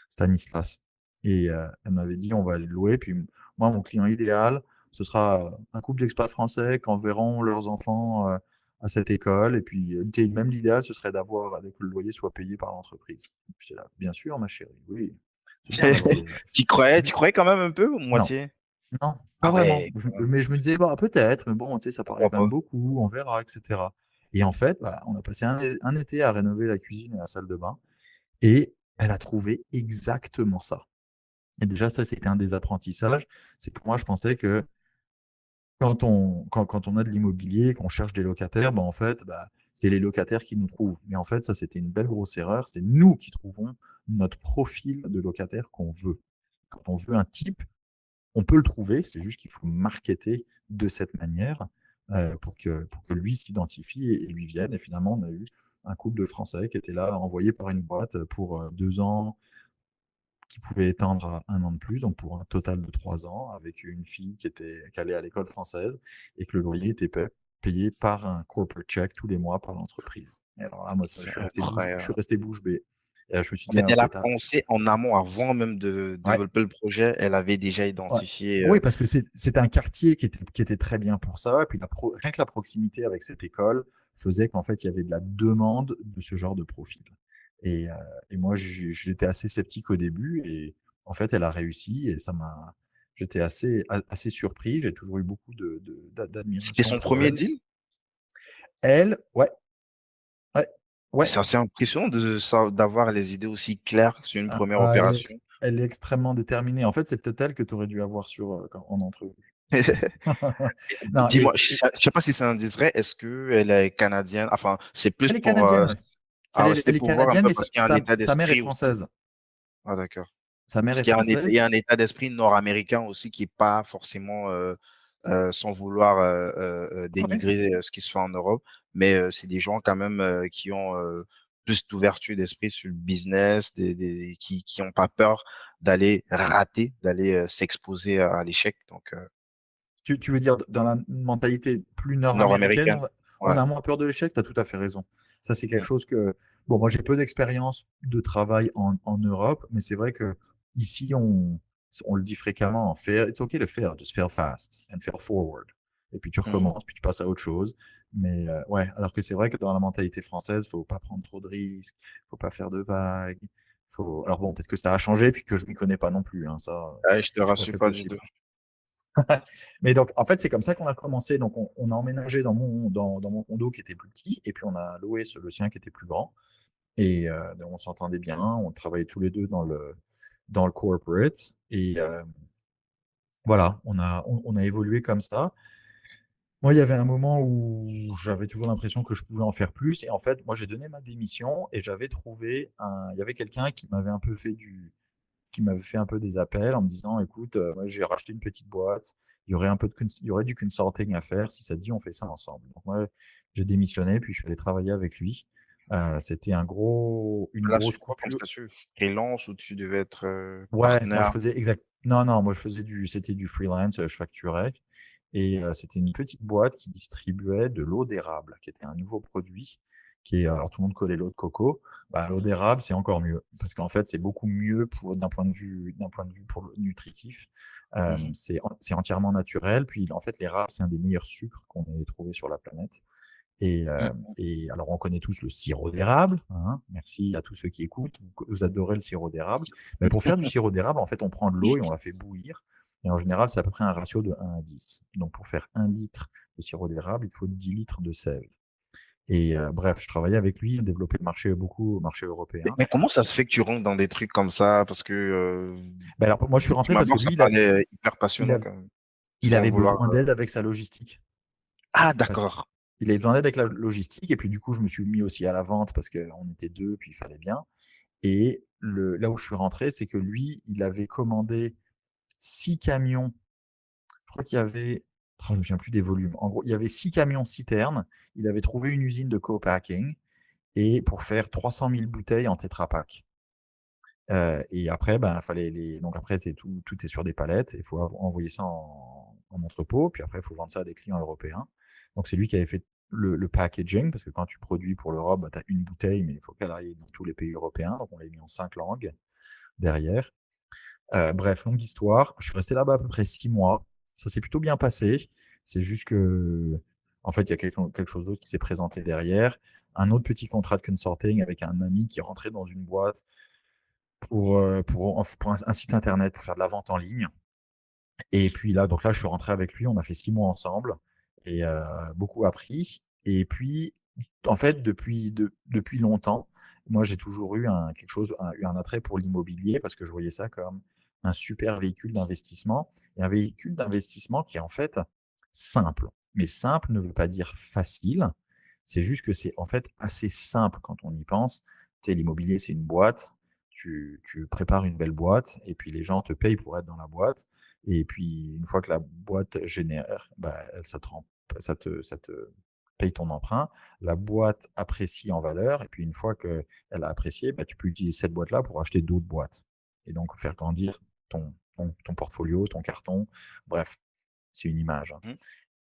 Stanislas. Et elle m'avait dit: «On va aller le louer». Puis moi, mon client idéal, ce sera, un couple d'expats français qui enverront leurs enfants, à cette école. Et puis, tu sais, même l'idéal, ce serait que le loyer soit payé par l'entreprise. Puis j'étais là: «Bien sûr ma chérie, oui, c'est bien d'avoir des rêves». Tu C'est croyais bien. tu croyais quand même un peu ou Non, moitié? non, pas Ah vraiment. ouais, quand même. Mais je me disais: «Bah, peut-être, mais bon, tu sais, ça paraît Pourquoi quand même pas? beaucoup, on verra» et cetera. Et en fait, bah, on a passé un été à rénover la cuisine et la salle de bain et elle a trouvé exactement ça. Et déjà ça, c'était un des apprentissages. C'est que moi, je pensais que quand on a de l'immobilier, qu'on cherche des locataires, bah, en fait, bah, c'est les locataires qui nous trouvent. Mais en fait, ça, c'était une belle grosse erreur. C'est nous qui trouvons notre profil de locataire qu'on veut. Quand on veut un type, on peut le trouver, c'est juste qu'il faut marketer de cette manière, pour que lui s'identifie et lui vienne. Et finalement, on a eu un couple de Français qui étaient là, envoyés par une boîte, pour, 2 ans, qui pouvait étendre à 1 an de plus, donc pour un total de 3 ans, avec une fille qui allait à l'école française et que le loyer était payé par un corporate check tous les mois par l'entreprise. Et alors là, moi, ça, C'est je suis incroyable. resté bouche bée. Et là, je me suis En dit: fait, «Ah elle OK, a tu pensé en amont avant même de ouais, développer le projet, elle avait déjà ouais. identifié, Oui, parce que c'était un quartier qui était très bien pour ça. Et puis rien que la proximité avec cette école faisait qu'en fait, il y avait de la demande de ce genre de profil. Et heu et moi, j'étais assez sceptique au début. Et en fait, elle a réussi et j'étais assez surpris. J'ai toujours eu beaucoup c'était d'admiration son pour premier elle. deal? Elle, ouais, ouais, ouais, C'est assez impressionnant de ça d'avoir les idées aussi claires sur une première opération. elle est extrêmement déterminée. En fait, c'est peut-être elle que tu aurais dû avoir en entrevue. Non, Dis-moi, je sais pas si c'est indiscret, est-ce qu'elle est canadienne? Enfin, c'est plus elle est pour, canadienne, ouais. ah ouais, c'était Elle est pour voir un canadienne, peu mais parce qu'il y a un état sa mère est d'esprit aussi. française. Ah d'accord. Sa mère Parce est qu'il y a il française. y a un état d'esprit nord-américain aussi qui est pas forcément, sans vouloir, Ah ouais. dénigrer, ce qui se fait en Europe, mais c'est des gens quand même, qui ont, plus d'ouverture d'esprit sur le business, des qui ont pas peur d'aller rater, d'aller, s'exposer à l'échec donc Tu veux dire dans la mentalité plus nord-américaine, nord-américaine. on Ouais. a moins peur de l'échec? Tu as tout à fait raison. Ça, c'est quelque Mmh. chose que bon, moi, j'ai peu d'expérience de travail en Europe, mais c'est vrai qu'ici, on le dit fréquemment: «Fail, it's okay to fail, just fail fast and fail forward». Et puis tu Mmh. recommences, puis tu passes à autre chose. Mais ouais, alors que c'est vrai que dans la mentalité française, faut pas prendre trop de risques, faut pas faire de vagues, faut alors bon, peut-être que ça a changé, puis que je m'y connais pas non plus, hein, Ouais, je te c'est tout à rassure fait pas du tout. possible. Mais donc, en fait, c'est comme ça qu'on a commencé. Donc, on a emménagé dans mon condo qui était plus petit, et puis on a loué le sien qui était plus grand. Et donc on s'entendait bien, on travaillait tous les 2 dans le corporate. Et voilà, on a évolué comme ça. Moi, il y avait un moment où j'avais toujours l'impression que je pouvais en faire plus. Et en fait, moi, j'ai donné ma démission et j'avais trouvé il y avait quelqu'un qui m'avait fait un peu des appels en me disant: «Écoute, moi j'ai racheté une petite boîte, il y aurait du consulting à faire, si ça te dit, on fait ça ensemble». Donc moi, j'ai démissionné, puis je suis allé travailler avec lui. C'était une Là, grosse sur quoi comme coupure. statut? Freelance ou tu devais être, Ouais, moi je partenaire? faisais exact non, non, moi je faisais c'était du freelance, je facturais. Et c'était une petite boîte qui distribuait de l'eau d'érable, qui était un nouveau produit qui est alors tout le monde connaît l'eau de coco. Bah, l'eau d'érable, c'est encore mieux parce qu'en fait, c'est beaucoup mieux d'un point de vue pour le nutritif. Mmh. C'est entièrement naturel. Puis en fait, l'érable, c'est un des meilleurs sucres qu'on ait trouvé sur la planète. Mmh. Et alors on connaît tous le sirop d'érable, hein. Merci à tous ceux qui écoutent, vous adorez le sirop d'érable. Mais pour faire du sirop d'érable, en fait, on prend de l'eau et on la fait bouillir. Et en général, c'est à peu près un ratio de 1 à 10. Donc pour faire 1 litre de sirop d'érable, il faut 10 litres de sève. Et bref, je travaillais avec lui, on développait beaucoup au marché Mais européen. comment ça se fait que tu rentres dans des trucs comme ça? Parce que, Bah, alors moi, je de suis rentré prime parce que abord, ça lui, paraît hyper il passionnant av quand même, il sans avait vouloir, besoin d'aide avec sa logistique. ah Parce d'accord. qu'il avait besoin d'aide avec la logistique. Et puis du coup, je me suis mis aussi à la vente parce qu'on était 2, puis il fallait bien. Et là où je suis rentré, c'est que lui, il avait commandé 6 camions. Je crois qu'il y avait je me souviens plus des volumes. En gros, il y avait 6 camions citernes. Il avait trouvé une usine de co-packing et pour faire 300 000 bouteilles en Tetra Pak. Et après, ben, fallait donc après, c'est tout est sur des palettes. Il faut envoyer ça en entrepôt, puis après, il faut vendre ça à des clients européens. Donc c'est lui qui avait fait le packaging, parce que quand tu produis pour l'Europe, bah, tu as une bouteille, mais il faut qu'elle aille dans tous les pays européens. Donc on l'a mis en 5 langues. derrière. Bref, longue histoire. Je suis resté là-bas à peu près 6 mois. Ça s'est plutôt bien passé. C'est juste que, en fait, il y a quelque chose d'autre qui s'est présenté derrière. Un autre petit contrat de consulting avec un ami qui rentrait dans une boîte pour un site internet pour faire de la vente en ligne. Et puis là, donc là, je suis rentré avec lui. On a fait 6 mois ensemble et beaucoup appris. Et puis, en fait, depuis longtemps, moi, j'ai toujours eu un attrait pour l'immobilier parce que je voyais ça comme un super véhicule d'investissement et un véhicule d'investissement qui est en fait simple. Mais simple ne veut pas dire facile. C'est juste que c'est en fait assez simple quand on y pense. Tu sais, l'immobilier, c'est une boîte. Tu prépares une belle boîte et puis les gens te payent pour être dans la boîte. Et puis, une fois que la boîte génère, bah, ça te paye ton emprunt. La boîte apprécie en valeur. Et puis, une fois qu'elle a apprécié, bah, tu peux utiliser cette boîte-là pour acheter d'autres boîtes. Et donc, faire grandir ton portfolio, ton carton. Bref, c'est une image, hein. Mmh.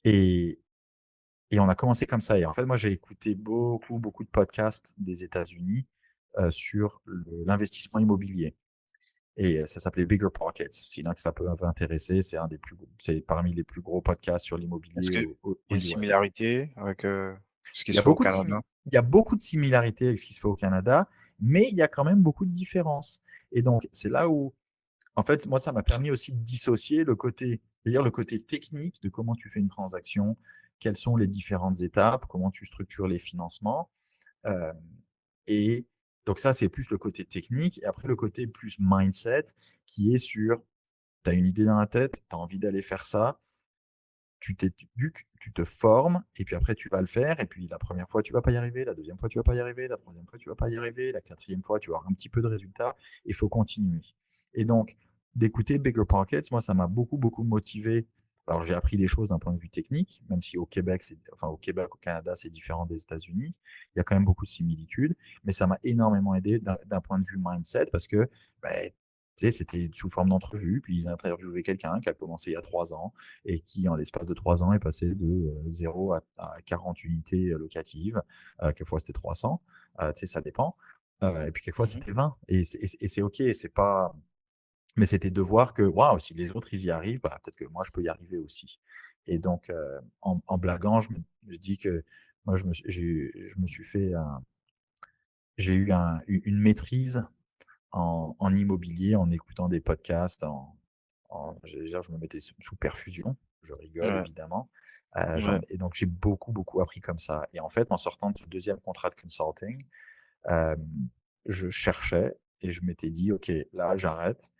Et, et on a commencé comme ça. Et en fait, moi, j'ai écouté beaucoup, beaucoup de podcasts des États-Unis sur l'investissement immobilier. Et ça s'appelait Bigger Pockets. S'il y en a que ça peut intéresser, c'est parmi les plus gros podcasts sur Est-ce l'immobilier qu'il aux y a une US. similarité avec, ce qui Il y se a fait au beaucoup de Canada? il y a beaucoup de similarités avec ce qui se fait au Canada, mais il y a quand même beaucoup de différences. Et donc, c'est là où, en fait, moi, ça m'a permis aussi de dissocier c'est-à-dire le côté technique de comment tu fais une transaction, quelles sont les différentes étapes, comment tu structures les financements. Euh, et donc ça, c'est plus le côté technique. Et après, le côté plus mindset, qui est sur tu as une idée dans la tête, tu as envie d'aller faire ça, tu t'éduques, tu te formes, et puis après tu vas le faire, et puis la première fois tu vas pas y arriver, la deuxième fois tu vas pas y arriver, la troisième fois tu vas pas y arriver, la quatrième fois tu vas avoir un petit peu de résultats, et il faut continuer. Et donc, d'écouter Bigger Pockets, moi ça m'a beaucoup, beaucoup motivé. Alors j'ai appris des choses d'un point de vue technique, même si au Québec, au Canada, c'est différent des États-Unis. Il y a quand même beaucoup de similitudes, mais ça m'a énormément aidé d'un point de vue mindset parce que ben, tu sais, c'était sous forme d'entrevue, puis ils interviewaient quelqu'un qui a commencé il y a 3 ans et qui, en l'espace de 3 ans, est passé de 0 à 40 unités locatives. Quelquefois, c'était 300. Tu sais, ça dépend. Et puis, quelquefois, Mmh. c'était 20. Et c'est OK. C'est pas... Mais c'était de voir que, waouh, si les autres, ils y arrivent, bah, peut-être que moi, je peux y arriver aussi. Et donc, en blaguant, je dis que moi, je me suis fait j'ai eu une maîtrise en immobilier, en écoutant des podcasts, j'allais dire, je me mettais sous perfusion, je rigole Ouais, évidemment. ouais. Et donc j'ai beaucoup, beaucoup appris comme ça. Et en fait, en sortant de ce deuxième contrat de consulting, euh, je cherchais et je m'étais dit, OK, là, j'arrête.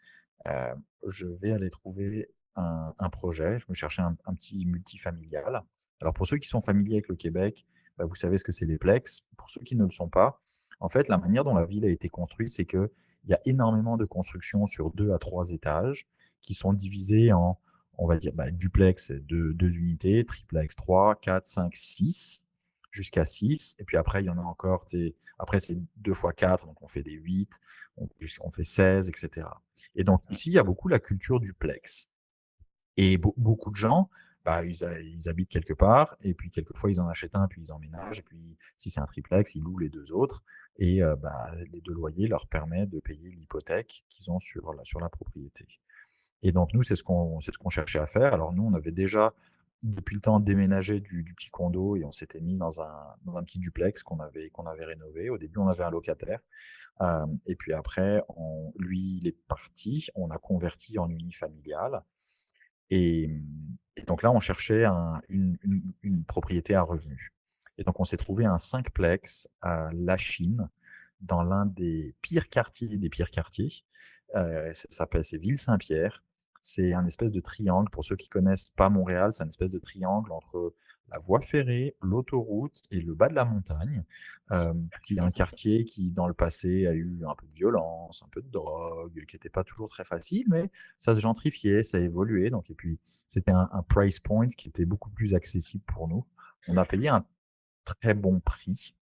Euh, je vais aller trouver un projet. Je me cherchais un petit multifamilial. Alors pour ceux qui sont familiers avec le Québec, bah, vous savez ce que c'est les plex. Pour ceux qui ne le sont pas, en fait, la manière dont la ville a été construite, c'est qu'il y a énormément de constructions sur 2 à 3 étages qui sont divisées en, on va dire, bah, duplex, 2 unités, triplex 3, 4, 5, 6, jusqu'à 6. Et puis après, il y en a encore, après c'est 2 x 4, donc on fait des 8, on fait 16, etc. Et donc Mmh. ici, il y a beaucoup la culture du plex. Et beaucoup de gens, bah, ils habitent quelque part, et puis quelquefois ils en achètent un, puis ils emménagent, et puis si c'est un triplex, ils louent les 2 autres, et bah, les 2 loyers leur permettent de payer l'hypothèque qu'ils ont sur la propriété. Et donc nous, c'est ce qu'on cherchait à faire. Alors nous, on avait déjà, depuis le temps, déménagé du petit condo, et on s'était mis dans un petit duplex qu'on avait rénové. Au début, on avait un locataire. Et puis après, lui, il est parti, on a converti en unifamilial. Et, et donc là, on cherchait une propriété à revenus. Et donc, on s'est trouvé un 5plex à La Chine, dans l'un des pires quartiers des pires quartiers. C'est Ville-Saint-Pierre. C'est un espèce de triangle. Pour ceux qui connaissent pas Montréal, c'est un espèce de triangle entre la voie ferrée, l'autoroute et le bas de la montagne, qui est un quartier qui, dans le passé, a eu un peu de violence, un peu de drogue, qui n'était pas toujours très facile, mais ça se gentrifiait, ça évoluait. Donc, et puis, c'était un price point qui était beaucoup plus accessible pour nous. On a payé un très bon prix